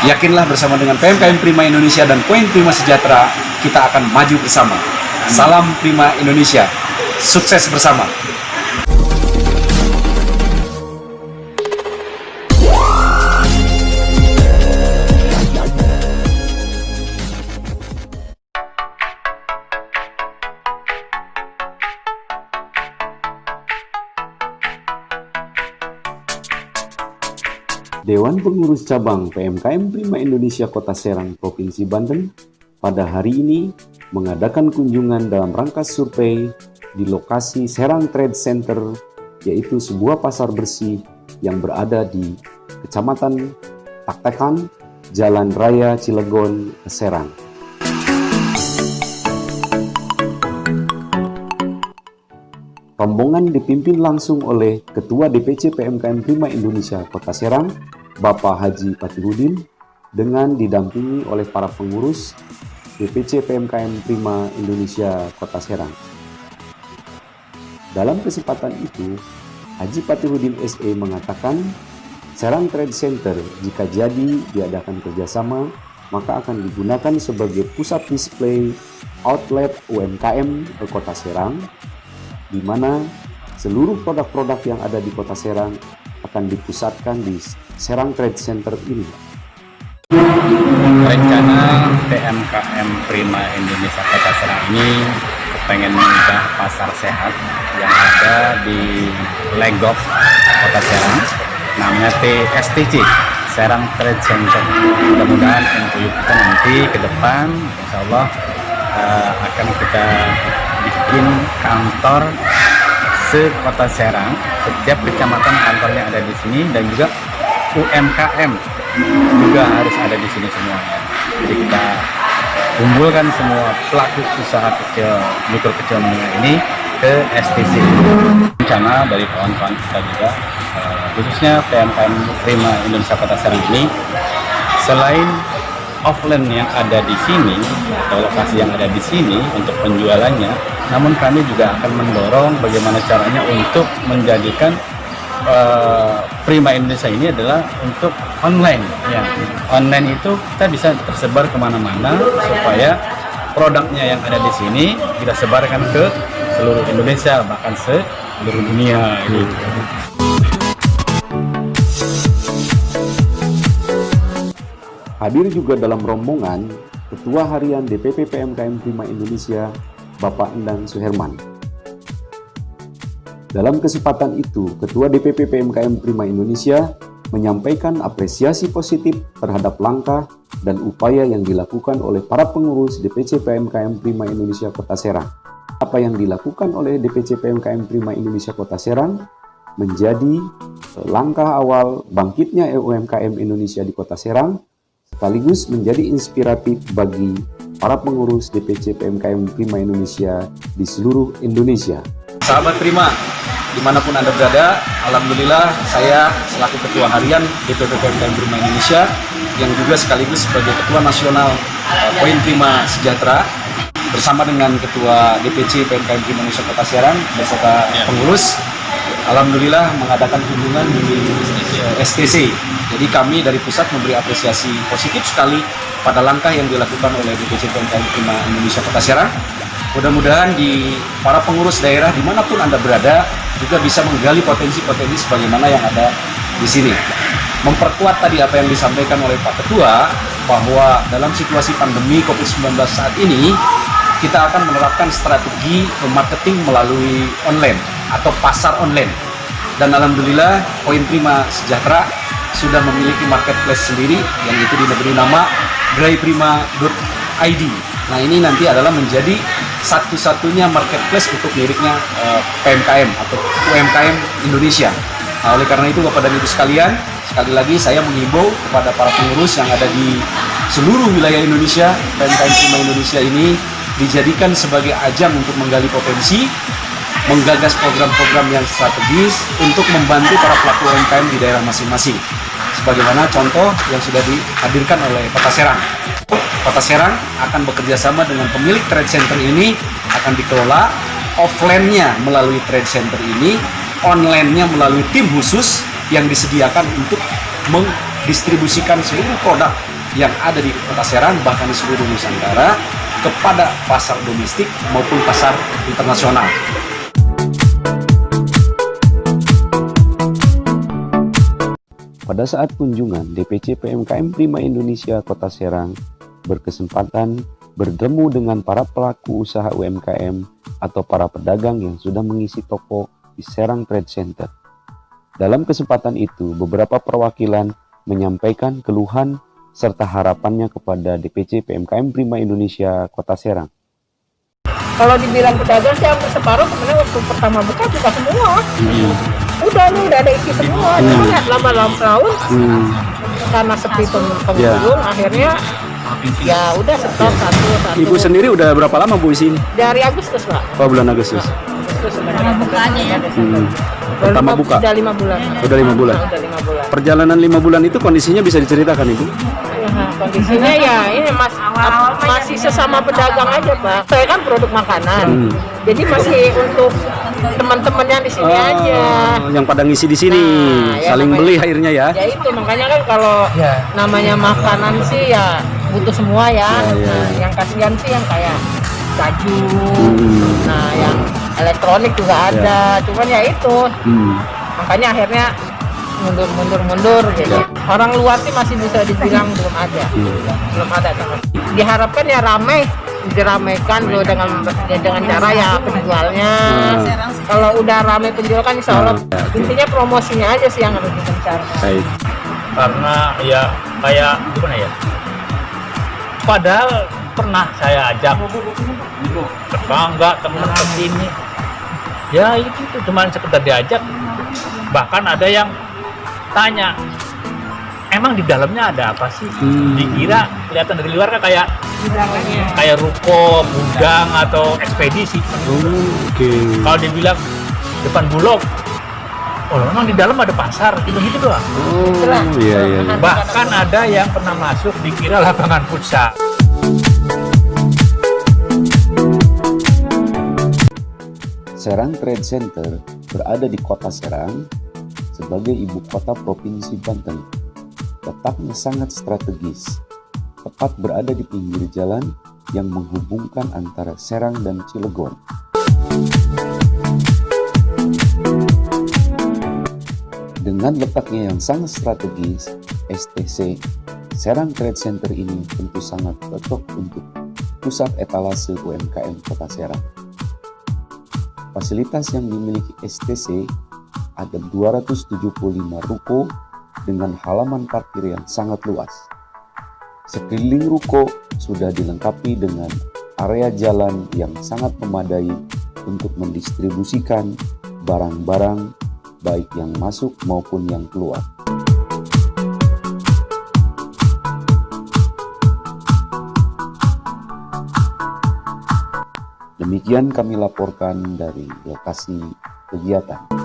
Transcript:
Yakinlah bersama dengan PMKM Prima Indonesia dan Poin Prima Sejahtera, kita akan maju bersama. Salam Prima Indonesia, sukses bersama. Dewan Pengurus Cabang PMKM Prima Indonesia Kota Serang, Provinsi Banten pada hari ini mengadakan kunjungan dalam rangka survei di lokasi Serang Trade Center, yaitu sebuah pasar bersih yang berada di Kecamatan Taktekan, Jalan Raya Cilegon, Serang. Rombongan dipimpin langsung oleh Ketua DPC PMKM Prima Indonesia Kota Serang, Bapak Haji Patihudin, dengan didampingi oleh para pengurus DPC PMKM Prima Indonesia Kota Serang. Dalam kesempatan itu, Haji Patihudin SE mengatakan, Serang Trade Center jika jadi diadakan kerjasama, maka akan digunakan sebagai pusat display outlet UMKM ke Kota Serang, di mana seluruh produk-produk yang ada di Kota Serang akan dipusatkan di Serang Trade Center ini. Rencana PMKM Prima Indonesia Kota Serang ini pengen membuka pasar sehat yang ada di Legok, Kota Serang, namanya TSTC, Serang Trade Center. Mudah-mudahan MOU kita nanti ke depan, insya Allah akan kita bikin kantor se-Kota Serang, setiap kecamatan kantornya ada di sini, dan juga UMKM juga harus ada di sini semuanya. Jadi kita kumpulkan semua pelaku usaha kecil, mikro kecil menengah ini ke STC. Rencana dari kawan-kawan kita juga, khususnya PMKM Prima Indonesia Kota Serang ini, selain offline yang ada di sini atau lokasi yang ada di sini untuk penjualannya, namun kami juga akan mendorong bagaimana caranya untuk menjadikan Prima Indonesia ini adalah untuk online. Ya, online itu kita bisa tersebar kemana-mana supaya produknya yang ada di sini kita sebarkan ke seluruh Indonesia, bahkan seluruh dunia. Gitu. Hadir juga dalam rombongan Ketua Harian DPP PMKM Prima Indonesia, Bapak Endang Suherman. Dalam kesempatan itu, Ketua DPP PMKM Prima Indonesia menyampaikan apresiasi positif terhadap langkah dan upaya yang dilakukan oleh para pengurus DPC PMKM Prima Indonesia Kota Serang. Apa yang dilakukan oleh DPC PMKM Prima Indonesia Kota Serang menjadi langkah awal bangkitnya UMKM Indonesia di Kota Serang, sekaligus menjadi inspiratif bagi para pengurus DPC PMKM Prima Indonesia di seluruh Indonesia. Sahabat Prima, dimanapun Anda berada, alhamdulillah saya selaku Ketua Harian DPP PMKM Prima Indonesia yang juga sekaligus sebagai Ketua Nasional Poin Prima Sejahtera bersama dengan Ketua DPC PMKM Prima Indonesia Kota Serang beserta pengurus, alhamdulillah mengadakan kunjungan di STC. Jadi kami dari pusat memberi apresiasi positif sekali pada langkah yang dilakukan oleh DPC PMKM Prima Indonesia Kota Serang. Mudah-mudahan di para pengurus daerah dimanapun Anda berada juga bisa menggali potensi-potensi sebagaimana yang ada di sini. Memperkuat tadi apa yang disampaikan oleh Pak Ketua, bahwa dalam situasi pandemi COVID-19 saat ini kita akan menerapkan strategi marketing melalui online atau pasar online. Dan alhamdulillah Poin Prima Sejahtera sudah memiliki marketplace sendiri yang itu diberi nama grayprima.id. Nah, ini nanti adalah menjadi satu-satunya marketplace untuk miliknya PMKM atau UMKM Indonesia. Nah, oleh karena itu Bapak dan Ibu sekalian, sekali lagi saya menghimbau kepada para pengurus yang ada di seluruh wilayah Indonesia, PMKM Prima Indonesia ini dijadikan sebagai ajang untuk menggali potensi, menggagas program-program yang strategis untuk membantu para pelaku UMKM di daerah masing-masing. Sebagaimana contoh yang sudah dihadirkan oleh Kota Serang. Kota Serang akan bekerja sama dengan pemilik trade center ini, akan dikelola offline-nya melalui trade center ini, online-nya melalui tim khusus yang disediakan untuk mendistribusikan seluruh produk yang ada di Kota Serang, bahkan di seluruh Nusantara, kepada pasar domestik maupun pasar internasional. Pada saat kunjungan, DPC PMKM Prima Indonesia Kota Serang berkesempatan bertemu dengan para pelaku usaha UMKM atau para pedagang yang sudah mengisi toko di Serang Trade Center. Dalam kesempatan itu, beberapa perwakilan menyampaikan keluhan serta harapannya kepada DPC PMKM Prima Indonesia Kota Serang. Kalau dibilang pedagang sih hampir separuh, sebenarnya waktu pertama buka semua. Udah ada isi semua. Cuma lihat lama-lama tahun karena sepi pengunjung, akhirnya ya udah stop satu. Ibu sendiri udah berapa lama Bu di sini? Dari Agustus, Pak. Oh, bulan Agustus. Sebenarnya bukanya ya. Pertama buka? Udah 5 bulan. Udah 5 bulan. Udah 5 bulan. Perjalanan 5 bulan itu kondisinya bisa diceritakan Ibu? Kondisinya ya ini masih sesama pedagang aja, Pak. Saya kan produk makanan. Jadi masih untuk teman-teman yang di sini aja. Yang pada ngisi di sini, ya saling namanya, beli akhirnya ya. Ya itu makanya kan kalau namanya makanan sih ya butuh semua ya. Nah, yang kasihan sih yang kayak baju, nah yang elektronik juga ada. Cuman ya itu, makanya akhirnya mundur gitu. Orang luar sih masih bisa dibilang belum ada. Diharapkan ya diramaikan loh dengan cara ya penjualnya. Kalau udah ramai penjual kan insya Allah intinya promosinya aja sih yang harus dikencar. Baik. Karena ya kayak gimana ya, padahal pernah saya ajak tetangga temen ke sini, ya itu cuma sekedar diajak. Bahkan ada yang tanya, emang di dalamnya ada apa sih? Dikira kelihatan dari luar kan kayak ruko, gudang atau ekspedisi. Kalau dibilang depan Bulog, oh emang di dalam ada pasar, gitu doang. Iya. Bahkan ada yang pernah masuk dikira lapangan futsal. Serang Trade Center berada di Kota Serang sebagai ibu kota Provinsi Banten. Letaknya sangat strategis, tepat berada di pinggir jalan yang menghubungkan antara Serang dan Cilegon. Dengan letaknya yang sangat strategis, STC Serang Trade Center ini tentu sangat cocok untuk pusat etalase UMKM Kota Serang. Fasilitas yang dimiliki STC ada 275 ruko dengan halaman parkir yang sangat luas. Sekeliling ruko sudah dilengkapi dengan area jalan yang sangat memadai untuk mendistribusikan barang-barang baik yang masuk maupun yang keluar. Demikian kami laporkan dari lokasi kegiatan.